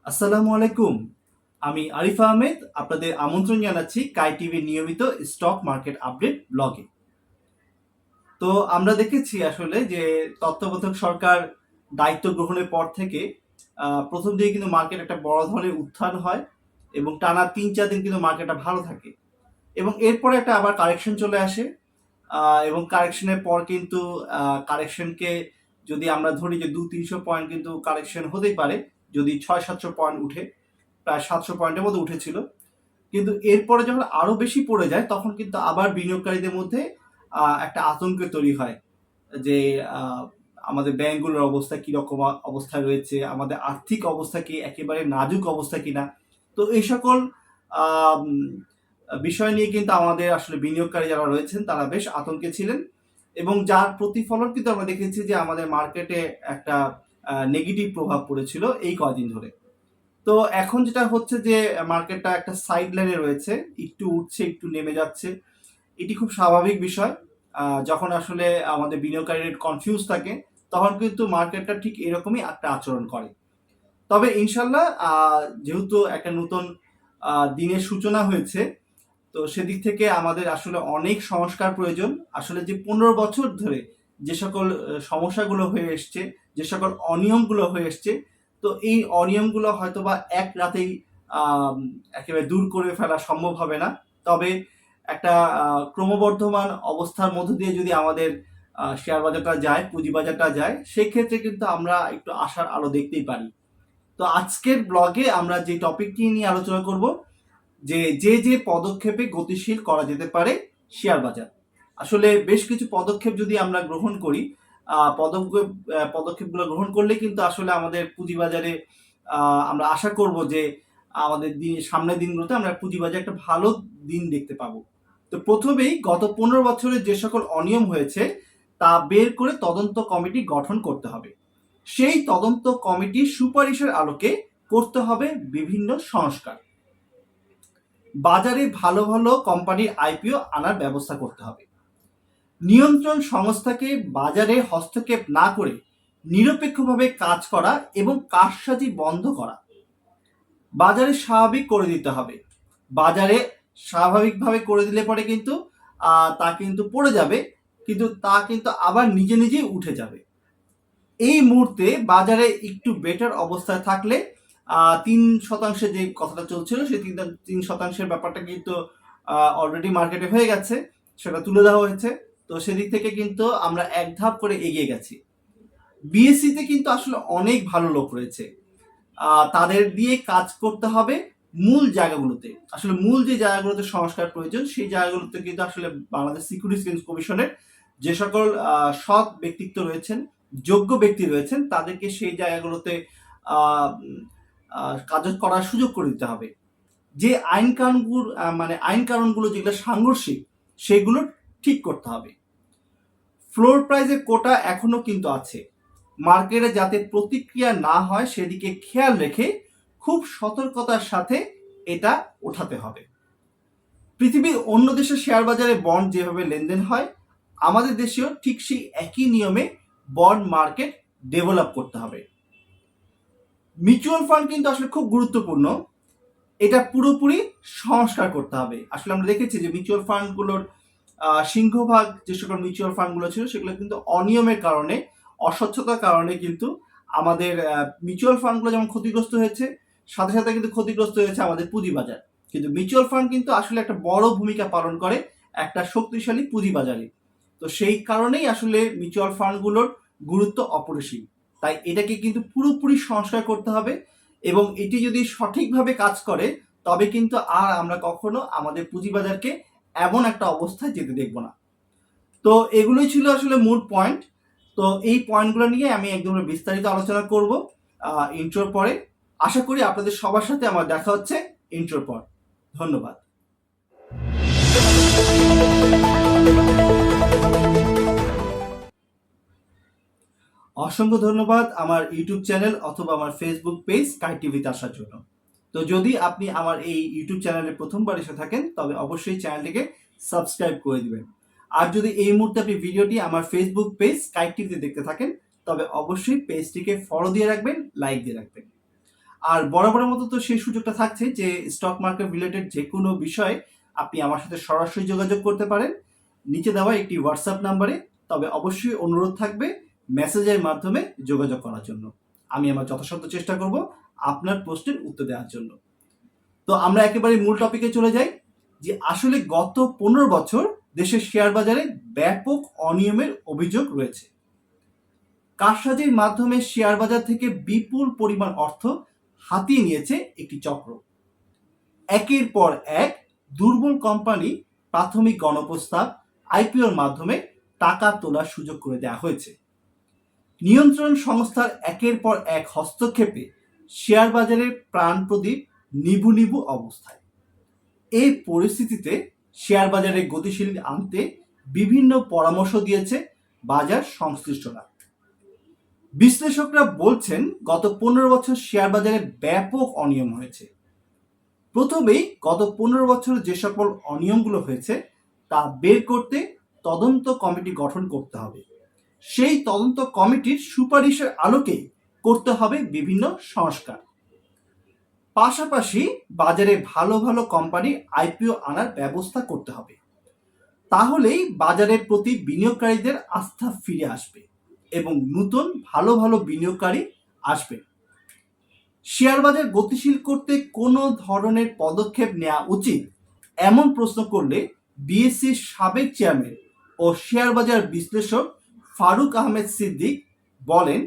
আসসালামু আলাইকুম। আমি আরিফ আহমেদ আপনাদের আমন্ত্রণ জানাচ্ছি কাই টিভির নিয়মিত স্টক মার্কেট আপডেট ব্লগে। তো আমরা দেখেছি আসলে যে তত্ত্বাবধায়ক সরকার দায়িত্ব গ্রহণের পর থেকে প্রথম দিকে কিন্তু মার্কেট একটা বড় ধরনের উত্থান হয় এবং টানা ৩-৪ দিন কিন্তু মার্কেটটা ভালো থাকে এবং এরপরে একটা আবার কারেকশন চলে আসে এবং কারেকশনের পর কিন্তু কারেকশনকে যদি আমরা ধরি যে ২-৩০০ পয়েন্ট কিন্তু কারেকশন হতেই পারে যদি ৬-৭০০ পয়েন্ট উঠে, প্রায় ৭০০ পয়েন্টের মতো উঠেছিল। কিন্তু এরপরে যখন আরো বেশি পড়ে যায় তখন কিন্তু আবার বিনিয়োগকারীদের মধ্যে একটা আতঙ্ক তৈরি হয় যে আমাদের ব্যাংকগুলোর অবস্থা কিরকম অবস্থায় রয়েছে, আমাদের আর্থিক অবস্থা কি একেবারে নাজুক অবস্থা কিনা। তো এই সকল আম বিষয় নিয়ে কিন্তু আমাদের আসলে বিনিয়োগকারী যারা রয়েছেন তারা বেশ আতঙ্কে ছিলেন এবং যার প্রতিফলন কিন্তু আমরা দেখেছি যে আমাদের মার্কেটে একটা নেগেটিভ প্রভাব পড়েছিল এই কয়দিন ধরে। তো এখন যেটা হচ্ছে যে মার্কেটটা একটা সাইড লাইনে রয়েছে, একটু উঠছে একটু নেমে যাচ্ছে। এটি খুব স্বাভাবিক বিষয়। যখন আসলে আমাদের বিনিয়োগকারীরা কনফিউজ থাকে তখন কিন্তু মার্কেটটা ঠিক এরকমই একটা আচরণ করে। তবে ইনশাল্লাহ যেহেতু একটা নতুন দিনের সূচনা হয়েছে, তো সেদিক থেকে আমাদের আসলে অনেক সংস্কার প্রয়োজন। আসলে যে ১৫ বছর ধরে যে সকল সমস্যাগুলো হয়ে এসছে, যে সকল অনিয়মগুলো হয়ে এসছে, তো এই অনিয়মগুলো হয়তোবা এক রাতেই আম একেবারে দূর করে ফেলা সম্ভব হবে না। তবে একটা ক্রমবর্ধমান অবস্থার মধ্য দিয়ে যদি আমাদের শেয়ার বাজারটা যায়, পুঁজিবাজারটা যায়, সেক্ষেত্রে কিন্তু আমরা একটু আশার আলো দেখতেই পারি। তো আজকের ব্লগে আমরা যে টপিকটি নিয়ে আলোচনা করব যে পদক্ষেপে গতিশীল করা যেতে পারে শেয়ার বাজার। আসলে বেশ কিছু পদক্ষেপ যদি আমরা গ্রহণ করি, পদক্ষেপগুলো গ্রহণ করলে কিন্তু আসলে আমাদের পুঁজিবাজারে আমরা আশা করব যে আমাদের সামনের দিনগুলোতে আমরা পুঁজিবাজারে একটা ভালো দিন দেখতে পাবো। তো প্রথমেই গত ১৫ বছরে যে সকল অনিয়ম হয়েছে তা বের করে তদন্ত কমিটি গঠন করতে হবে। সেই তদন্ত কমিটির সুপারিশের আলোকে করতে হবে বিভিন্ন সংস্কার। বাজারে ভালো ভালো কোম্পানির আইপিও আনার ব্যবস্থা করতে হবে। নিয়ন্ত্রণ সংস্থাকে বাজারে হস্তক্ষেপ না করে নিরপেক্ষভাবে কাজ করা এবং কারসাজি বন্ধ করা। বাজারে স্বাভাবিক করে দিতে হবে। বাজারে স্বাভাবিকভাবে করে দিলে পরে কিন্তু তা কিন্তু পড়ে যাবে, কিন্তু তা কিন্তু আবার নিজে নিজেই উঠে যাবে। এই মুহূর্তে বাজারে একটু বেটার অবস্থায় থাকলে ৩% যে কথাটা চলছিল সেই ৩% ব্যাপারটা কিন্তু অলরেডি মার্কেটে হয়ে গেছে, সেটা তুলে দেওয়া হয়েছে। তো সেদিক থেকে কিন্তু আমরা এক ধাপ করে এগিয়ে গেছি। বিএসসিতে কিন্তু আসলে অনেক ভালো লোক রয়েছে, তাদের দিয়ে কাজ করতে হবে মূল জায়গাগুলোতে। আসলে মূল যে জায়গাগুলোতে সংস্কার প্রয়োজন সেই জায়গাগুলোতে কিন্তু আসলে বাংলাদেশ সিকিউরিটি এক্সচেঞ্জ কমিশনের যে সকল সৎ ব্যক্তিত্ব রয়েছেন, যোগ্য ব্যক্তি রয়েছেন, তাদেরকে সেই জায়গাগুলোতে কাজ করার সুযোগ করে দিতে হবে। যে আইন কানুনগুলো যেগুলো সাংঘর্ষিক সেগুলো ঠিক করতে হবে। ফ্লোর প্রাইজের কোটা এখনো কিন্তু আছে, মার্কেটে যাতে প্রতিক্রিয়া না হয় সেদিকে খেয়াল রেখে খুব সতর্কতার সাথে এটা ওঠাতে হবে। পৃথিবীর অন্য দেশের শেয়ার বাজারে বন্ড যেভাবে লেনদেন হয়, আমাদের দেশেও ঠিক সেই একই নিয়মে বন্ড মার্কেট ডেভেলপ করতে হবে। মিউচুয়াল ফান্ড কিন্তু আসলে খুব গুরুত্বপূর্ণ, এটা পুরোপুরি সংস্কার করতে হবে। আসলে আমরা দেখেছি যে মিউচুয়াল ফান্ডগুলোর সিংহভাগ যে সকল মিউচুয়াল ফান্ডগুলো ছিল সেগুলো কিন্তু অনিয়মের কারণে, অস্বচ্ছতার কারণে কিন্তু আমাদের মিউচুয়াল ফান্ডগুলো যেমন ক্ষতিগ্রস্ত হয়েছে, সাথে সাথে কিন্তু ক্ষতিগ্রস্ত হয়েছে আমাদের পুঁজিবাজার। কিন্তু মিউচুয়াল ফান্ড কিন্তু আসলে একটা বড় ভূমিকা পালন করে একটা শক্তিশালী পুঁজিবাজারে। তো সেই কারণেই আসলে মিউচুয়াল ফান্ডগুলোর গুরুত্ব অপরিসীম। তাই এটাকে কিন্তু পুরোপুরি সংস্কার করতে হবে এবং এটি যদি সঠিকভাবে কাজ করে তবে কিন্তু আর আমরা কখনো আমাদের পুঁজিবাজারকে এমন একটা অবস্থায় যেতে দেখব না। তো এগুলোই ছিল আসলে মূল পয়েন্ট। তো এই পয়েন্টগুলো নিয়ে আমি একদম বিস্তারিত আলোচনা করব ইন্ট্রোর পরে। আশা করি আপনাদের সবার সাথে আমার দেখা হচ্ছে ইন্ট্রোর পর। ধন্যবাদ। অসংখ্য ধন্যবাদ আমার ইউটিউব চ্যানেল অথবা আমার ফেসবুক পেজ কাই টিভিতে আসার জন্য। তো যদি আপনি আমার এই ইউটিউব চ্যানেলে প্রথমবার এসে থাকেন তবে অবশ্যই চ্যানেলটিকে সাবস্ক্রাইব করে দিবেন। আর যদি এই মুহূর্তে আপনি ভিডিওটি আমার ফেসবুক পেজ কাই টিভিতে দেখতে থাকেন তবে অবশ্যই পেজটিকে ফলো দিয়ে রাখবেন, লাইক দিয়ে রাখবেন। আর বরাবরের মতো তো সেই সুযোগটা থাকছে যে স্টক মার্কেট রিলেটেড যে কোনো বিষয়ে আপনি আমার সাথে সরাসরি যোগাযোগ করতে পারেন নিচে দেওয়া একটি হোয়াটসঅ্যাপ নাম্বারে। তবে অবশ্যই অনুরোধ থাকবে মেসেজের মাধ্যমে যোগাযোগ করার জন্য। আমি আমার যথাসাধ্য চেষ্টা করব আপনার প্রশ্নের উত্তর দেওয়ার জন্য। তো আমরা একেবারে মূল টপিকে চলে যাই যে আসলে গত 15 বছর দেশের শেয়ার বাজারে ব্যাপক অনিয়মের অভিযোগ রয়েছে। কারসাজির মাধ্যমে শেয়ার বাজার থেকে বিপুল পরিমাণ অর্থ হাতিয়ে নিয়েছে একটি চক্র। একের পর এক দুর্বল কোম্পানি প্রাথমিক গণপ্রস্তাব আইপিওর মাধ্যমে টাকা তোলার সুযোগ করে দেওয়া হয়েছে। নিয়ন্ত্রণ সংস্থার একের পর এক হস্তক্ষেপে শেয়ার বাজারের প্রাণ প্রদীপ নিভু নিভু অবস্থায়। এই পরিস্থিতিতে শেয়ার বাজারে গতিশীল আনতে বিভিন্ন পরামর্শ দিয়েছে বাজার সংশ্লিষ্টরা। বিশ্লেষকরা বলছেন গত 15 বছর শেয়ার বাজারে ব্যাপক অনিয়ম হয়েছে। প্রথমেই গত 15 বছর যে সকল অনিয়মগুলো হয়েছে তা বের করতে তদন্ত কমিটি গঠন করতে হবে। সেই তদন্ত কমিটির সুপারিশের আলোকে করতে হবে বিভিন্ন সংস্কার। পাশাপাশি বাজারে ভালো ভালো কোম্পানি আইপিও আনার ব্যবস্থা করতে হবে। তাহলেই বাজারের প্রতি বিনিয়োগকারীদের আস্থা ফিরে আসবে এবং নতুন ভালো ভালো বিনিয়োগকারী আসবে। শেয়ার বাজার গতিশীল করতে কোনো ধরনের পদক্ষেপ নেওয়া উচিত এমন প্রশ্ন করলে বিএসসির সাবেক চেয়ারম্যান ও শেয়ার বাজার বিশ্লেষক ফারুক আহমেদ সিদ্দিক বলেন,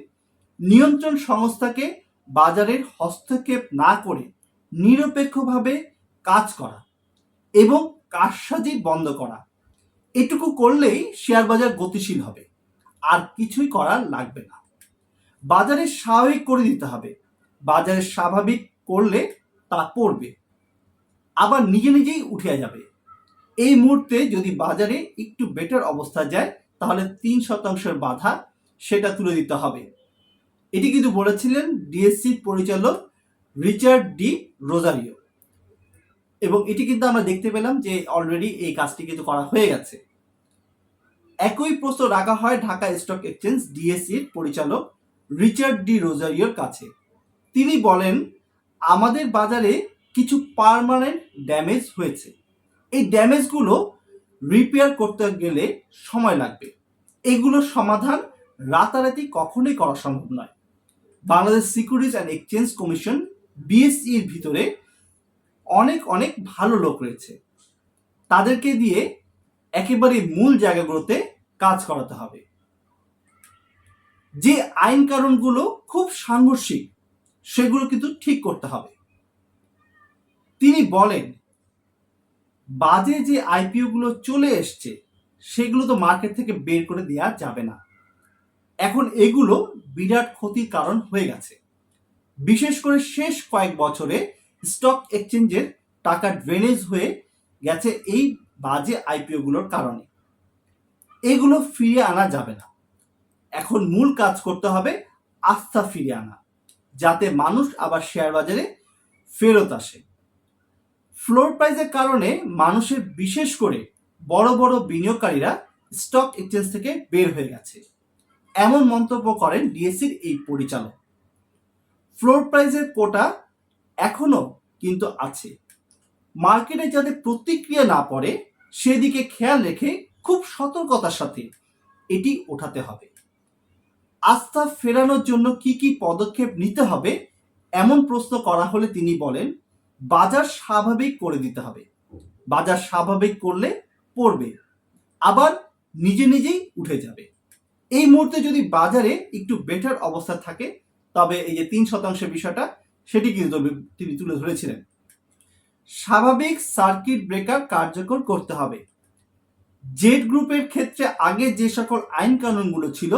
নিয়ন্ত্রণ সংস্থাকে বাজারের হস্তক্ষেপ না করে নিরপেক্ষভাবে কাজ করা এবং কারসাজি বন্ধ করা, এটুকু করলেই শেয়ার বাজার গতিশীল হবে, আর কিছুই করার লাগবে না। বাজারে স্বাভাবিক করে দিতে হবে। বাজারে স্বাভাবিক করলে তা পড়বে, আবার নিজে নিজেই উঠে যাবে। এই মুহূর্তে যদি বাজারে একটু বেটার অবস্থা যায় তাহলে 3% বাধা সেটা তুলে দিতে হবে। এটি কিন্তু বলেছিলেন ডিএসসির পরিচালক রিচার্ড ডি রোজারিও, এবং এটি কিন্তু আমরা দেখতে পেলাম যে অলরেডি এই কাজটি কিন্তু করা হয়ে গেছে। একই প্রশ্ন রাখা হয় ঢাকা স্টক এক্সচেঞ্জ ডিএসসির পরিচালক রিচার্ড ডি রোজারিওর কাছে। তিনি বলেন, আমাদের বাজারে কিছু পার্মানেন্ট ড্যামেজ হয়েছে। এই ড্যামেজগুলো রিপেয়ার করতে গেলে সময় লাগবে। এগুলোর সমাধান রাতারাতি কখনোই করা সম্ভব নয়। Bangladesh securities and exchange commission বিএসইর ভিতরে অনেক অনেক ভালো লোক রয়েছে, তাদেরকে দিয়ে একেবারে মূল জায়গাগুলোতে কাজ করাতে হবে। যে আইন কানুনগুলো খুব সাংঘর্ষিক সেগুলো কিন্তু ঠিক করতে হবে। তিনি বলেন, বাজে যে আইপিও গুলো চলে এসছে সেগুলো তো মার্কেট থেকে বের করে দেওয়া যাবে না। এখন এগুলো বিরাট ক্ষতির কারণ হয়ে গেছে। বিশেষ করে শেষ কয়েক বছরে স্টক এক্সচেঞ্জের টাকা ড্রেনেজ হয়ে গেছে এই বাজে আইপিও গুলোর কারণে। এগুলো ফিরিয়ে আনা যাবে না। এখন মূল কাজ করতে হবে আস্থা ফিরিয়ে আনা, যাতে মানুষ আবার শেয়ার বাজারে ফেরত আসে। ফ্লোর প্রাইসের কারণে মানুষের, বিশেষ করে বড় বড় বিনিয়োগকারীরা স্টক এক্সচেঞ্জ থেকে বের হয়ে গেছে, এমন মন্তব্য করেন ডিএসসির এই পরিচালক। ফ্লোর প্রাইসের কোটা এখনো কিন্তু আছে। মার্কেটে যাতে প্রতিক্রিয়া না পড়ে সেদিকে খেয়াল রেখে খুব সতর্কতার সাথে এটি ওঠাতে হবে। আস্থা ফেরানোর জন্য কি কি পদক্ষেপ নিতে হবে এমন প্রশ্ন করা হলে তিনি বলেন, বাজার স্বাভাবিক করে দিতে হবে। বাজার স্বাভাবিক করলে পড়বে, আবার নিজে নিজেই উঠে যাবে। এই মুহূর্তে যদি বাজারে একটু বেটার অবস্থা থাকে তবে এই যে 3% বিষয়টা সেটি কিন্তু তিনি তুলে ধরেছিলেন। স্বাভাবিক সার্কিট ব্রেকার কার্যকর করতে হবে। জেড গ্রুপের ক্ষেত্রে আগে যে সকল আইন কানুনগুলো ছিল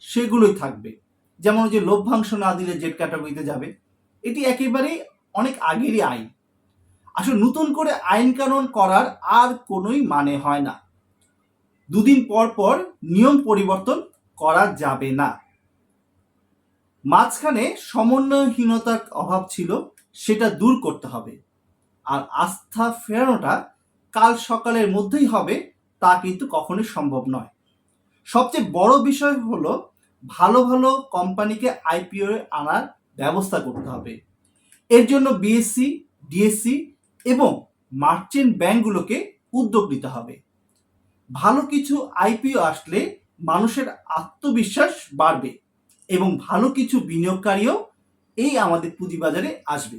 সেগুলোই থাকবে, যেমন যে লভ্যাংশ না দিলে জেড ক্যাটাগরিতে যাবে, এটি একেবারেই অনেক আগেরই আইন। আসলে নতুন করে আইন কানুন করার আর কোনোই মানে হয় না। দুদিন পর পর নিয়ম পরিবর্তন করা যাবে না। মাঝখানে সমন্বয়হীনতার অভাব ছিল, সেটা দূর করতে হবে। আর আস্থা ফেরানোটা কাল সকালের মধ্যেই হবে তা কিন্তু কখনোই সম্ভব নয়। সবচেয়ে বড় বিষয় হলো ভালো ভালো কোম্পানিকে আইপিও আনার ব্যবস্থা করতে হবে। এর জন্য বিএসসি, ডিএসসি এবং মার্চেন্ট ব্যাংকগুলোকে উদ্যোগ নিতে হবে। ভালো কিছু আইপিও আসলে মানুষের আত্মবিশ্বাস বাড়বে এবং ভালো কিছু বিনিয়োগকারীও এই আমাদের পুঁজিবাজারে আসবে।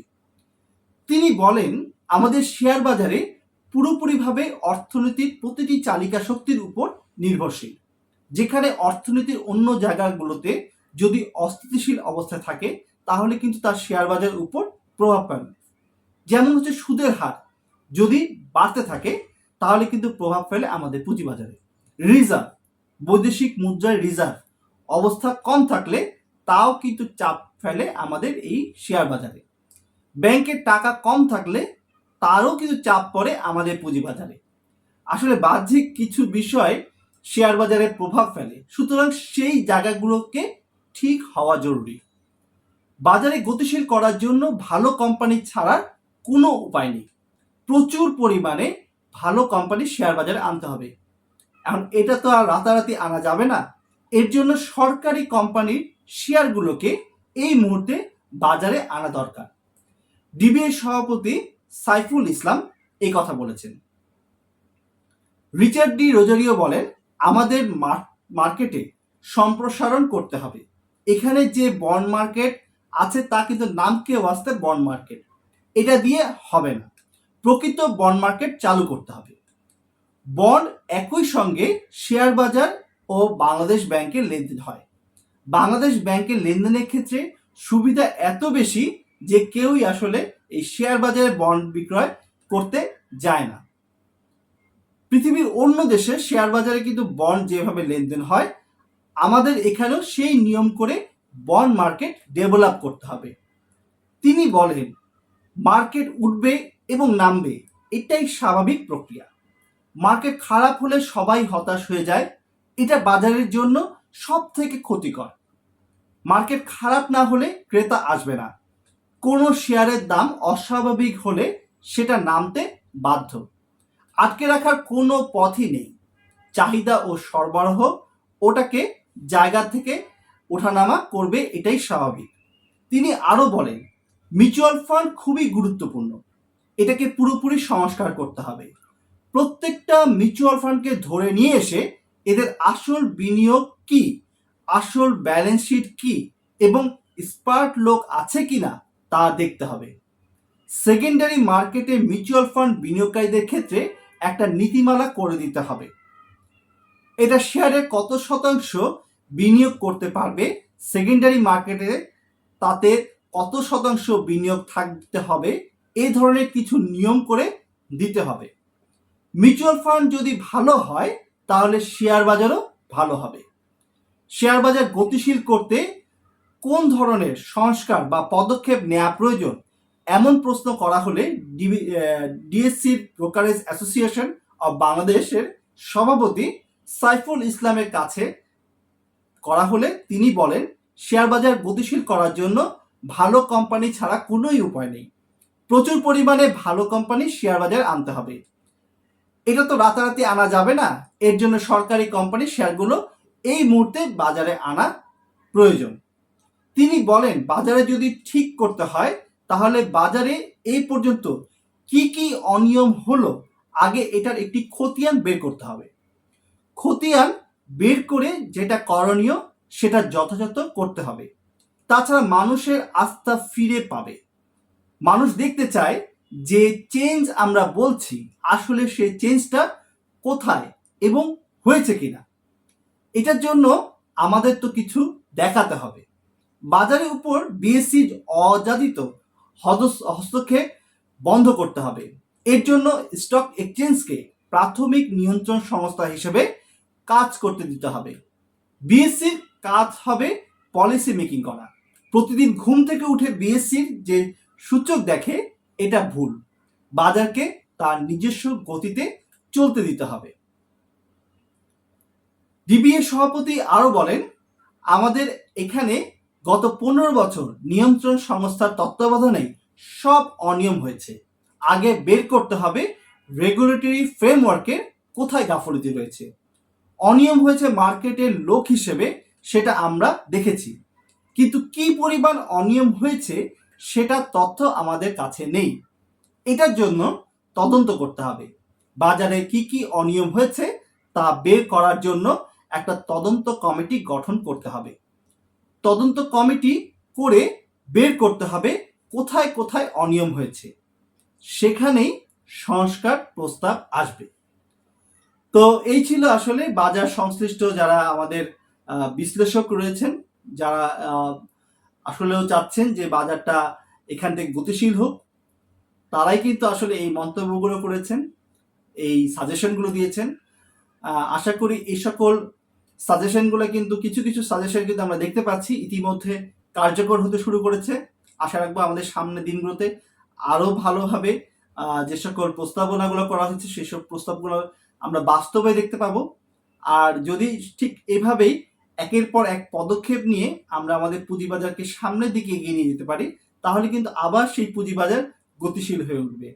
তিনি বলেন, আমাদের শেয়ার বাজারে পুরোপুরিভাবে অর্থনীতির প্রতিটি চালিকা শক্তির উপর নির্ভরশীল। যেখানে অর্থনীতির অন্য জায়গাগুলোতে যদি অস্থিতিশীল অবস্থায় থাকে তাহলে কিন্তু তার শেয়ার বাজারের উপর প্রভাব ফেলে। যেমন হচ্ছে সুদের হার যদি বাড়তে থাকে তাহলে কিন্তু প্রভাব ফেলে আমাদের পুঁজিবাজারে। রিজার্ভ, বৈদেশিক মুদ্রার রিজার্ভ অবস্থা কম থাকলে তাও কিন্তু চাপ ফেলে আমাদের এই শেয়ার বাজারে। ব্যাংকের টাকা কম থাকলে তারও কিন্তু চাপ পড়ে আমাদের পুঁজিবাজারে। আসলে বাহ্যিক কিছু বিষয় শেয়ার বাজারে প্রভাব ফেলে, সুতরাং সেই জায়গাগুলোকে ঠিক হওয়া জরুরি। বাজারে গতিশীল করার জন্য ভালো কোম্পানি ছাড়ার কোনো উপায় নেই। প্রচুর পরিমাণে ভালো কোম্পানি শেয়ার বাজারে আনতে হবে। এখন এটা তো আর রাতারাতি আনা যাবে না। এর জন্য সরকারি কোম্পানির শেয়ারগুলোকে এই মুহূর্তে বাজারে আনা দরকার। ডিবিএ সভাপতি সাইফুল ইসলাম এই কথা বলেছেন। রিচার্ড ডি রোজারিও বলেন, আমাদের মার্কেটে সম্প্রসারণ করতে হবে। এখানে যে বন্ড মার্কেট আছে তা কিন্তু নামকে ওয়াস্তে বন্ড মার্কেট, এটা দিয়ে হবে না। প্রকৃত বন্ড মার্কেট চালু করতে হবে। বন্ড একই সঙ্গে শেয়ার বাজার ও বাংলাদেশ ব্যাংকের লেনদেন হয়। বাংলাদেশ ব্যাংকের লেনদেনের ক্ষেত্রে সুবিধা এত বেশি যে কেউই আসলে এই শেয়ার বাজারে বন্ড বিক্রয় করতে যায় না। পৃথিবীর অন্য দেশে শেয়ার বাজারে কিন্তু বন্ড যেভাবে লেনদেন হয়, আমাদের এখানেও সেই নিয়ম করে বন্ড মার্কেট ডেভেলপ করতে হবে। তিনি বলেন, মার্কেট উঠবে এবং নামবে, এটাই স্বাভাবিক প্রক্রিয়া। মার্কেট খারাপ হলে সবাই হতাশ হয়ে যায়, এটা বাজারের জন্য সব থেকে ক্ষতিকর। মার্কেট খারাপ না হলে ক্রেতা আসবে না। কোনো শেয়ারের দাম অস্বাভাবিক হলে সেটা নামতে বাধ্য। আটকে রাখার কোনো পথই নেই। চাহিদা ও সরবরাহ ওটাকে জায়গা থেকে ওঠানামা করবে, এটাই স্বাভাবিক। তিনি আরো বলেন, মিউচুয়াল ফান্ড খুবই গুরুত্বপূর্ণ, এটাকে পুরোপুরি সংস্কার করতে হবে। প্রত্যেকটা মিউচুয়াল ফান্ডকে ধরে নিয়ে এসে এদের আসল বিনিয়োগ কি, আসল ব্যালেন্স শিট কি এবং স্মার্ট লোক আছে কিনা তা দেখতে হবে। সেকেন্ডারি মার্কেটে মিউচুয়াল ফান্ড বিনিয়োগকারীদের ক্ষেত্রে একটা নীতিমালা করে দিতে হবে। এটা শেয়ারের কত শতাংশ বিনিয়োগ করতে পারবে সেকেন্ডারি মার্কেটে, তাতে কত শতাংশ বিনিয়োগ থাকতে হবে, এই ধরনের কিছু নিয়ম করে দিতে হবে। মিউচুয়াল ফান্ড যদি ভালো হয় তাহলে শেয়ার বাজারও ভালো হবে। শেয়ার বাজার গতিশীল করতে কোন ধরনের সংস্কার বা পদক্ষেপ নেওয়া প্রয়োজন এমন প্রশ্ন করা হলে ডিএসসি ব্রোকারেজ অ্যাসোসিয়েশন অব বাংলাদেশের সভাপতি সাইফুল ইসলামের কাছে করা হলে তিনি বলেন, শেয়ার বাজার গতিশীল করার জন্য ভালো কোম্পানি ছাড়া কোনোই উপায় নেই। প্রচুর পরিমাণে ভালো কোম্পানি শেয়ার বাজারে আনতে হবে। এটা তো রাতারাতি আনা যাবে না। এর জন্য সরকারি কোম্পানির শেয়ারগুলো এই মুহূর্তে বাজারে আনা প্রয়োজন। তিনি বলেন, বাজারে যদি ঠিক করতে হয় তাহলে বাজারে এই পর্যন্ত কি কি অনিয়ম হলো আগে এটার একটি খতিয়ান বের করতে হবে। খতিয়ান বের করে যেটা করণীয় সেটা যথাযথ করতে হবে। তাছাড়া মানুষের আস্থা ফিরে পাবে। মানুষ দেখতে চায় যে চেঞ্জ আমরা বলছি আসলে সেই চেঞ্জটা কোথায় এবং হয়েছে কিনা। এটার জন্য আমাদের তো কিছু দেখাতে হবে। বাজারের উপর বিএসসির অযাচিত হস্তক্ষেপ বন্ধ করতে হবে। এর জন্য স্টক এক্সচেঞ্জকে প্রাথমিক নিয়ন্ত্রণ সংস্থা হিসেবে কাজ করতে দিতে হবে। বিএসসির কাজ হবে পলিসি মেকিং করা। প্রতিদিন ঘুম থেকে উঠে বিএসসির যে সূচক দেখে এটা ভুল। বাজারকে তার নিজস্ব গতিতে চলতে দিতে হবে। ডিবিএ সভাপতি আরো বলেন, আমাদের এখানে গত 15 বছর নিয়ন্ত্রণ সংস্থার তত্ত্বাবধানে সব অনিয়ম হয়েছে। আগে বের করতে হবে রেগুলেটরি ফ্রেমওয়ার্কের কোথায় গাফলতি রয়েছে। অনিয়ম হয়েছে মার্কেটের লোক হিসেবে, সেটা আমরা দেখেছি, কিন্তু কি পরিমাণ অনিয়ম হয়েছে সেটা তথ্য আমাদের কাছে নেই। এটার জন্য তদন্ত করতে হবে। বাজারে কি কি অনিয়ম হয়েছে তা বের করার জন্য একটা তদন্ত কমিটি গঠন করতে হবে। তদন্ত কমিটি করে বের করতে হবে কোথায় কোথায় অনিয়ম হয়েছে, সেখানেই সংস্কার প্রস্তাব আসবে। তো এই ছিল আসলে বাজার সংশ্লিষ্ট যারা আমাদের বিশ্লেষক রয়েছেন, যারা আসলেও চাচ্ছেন যে বাজারটা এখান থেকে গতিশীল হোক, তারাই কিন্তু আসলে এই মন্তব্যগুলো করেছেন, এই সাজেশনগুলো দিয়েছেন। আশা করি এই সকল সাজেশনগুলো কিন্তু কিছু কিছু সাজেশন কিন্তু আমরা দেখতে পাচ্ছি ইতিমধ্যে কার্যকর হতে শুরু করেছে। আশা রাখবো আমাদের সামনের দিনগুলোতে আরও ভালোভাবে যে সকল প্রস্তাবনাগুলো করা হচ্ছে সেসব প্রস্তাবগুলো আমরা বাস্তবে দেখতে পাবো। আর যদি ঠিক এভাবেই একের পর এক পদক্ষেপ নিয়ে আমরা আমাদের পুঁজিবাজারকে সামনের দিকে এগিয়ে নিয়ে যেতে পারি, তাহলে কিন্তু আবার সেই পুঁজিবাজার গতিশীল হয়ে উঠবে।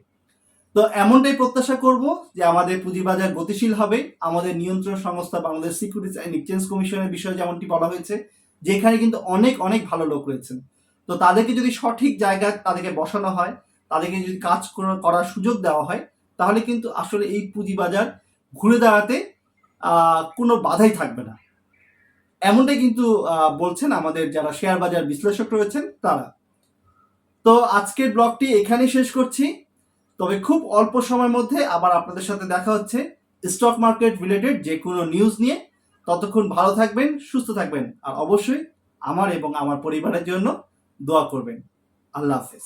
তো এমনটাই প্রত্যাশা করব যে আমাদের পুঁজিবাজার গতিশীল হবে। আমাদের নিয়ন্ত্রণ সংস্থা বাংলাদেশ সিকিউরিটিজ অ্যান্ড এক্সচেঞ্জ কমিশনের বিষয়ে যেমনটি বলা হয়েছে, যেখানে কিন্তু অনেক অনেক ভালো লোক রয়েছেন, তো তাদেরকে যদি সঠিক জায়গায় তাদেরকে বসানো হয়, তাদেরকে যদি কাজ করার সুযোগ দেওয়া হয়, তাহলে কিন্তু আসলে এই পুঁজিবাজার ঘুরে দাঁড়াতে কোনো বাধাই থাকবে না। এমনটাই কিন্তু বলছেন আমাদের যারা শেয়ার বাজার বিশ্লেষক রয়েছেন তারা। তো আজকের ব্লগটি এখানেই শেষ করছি। তবে খুব অল্প সময়ের মধ্যে আবার আপনাদের সাথে দেখা হচ্ছে স্টক মার্কেট রিলেটেড যে কোনো নিউজ নিয়ে। ততক্ষণ ভালো থাকবেন, সুস্থ থাকবেন, আর অবশ্যই আমার এবং আমার পরিবারের জন্য দোয়া করবেন। আল্লাহ হাফেজ।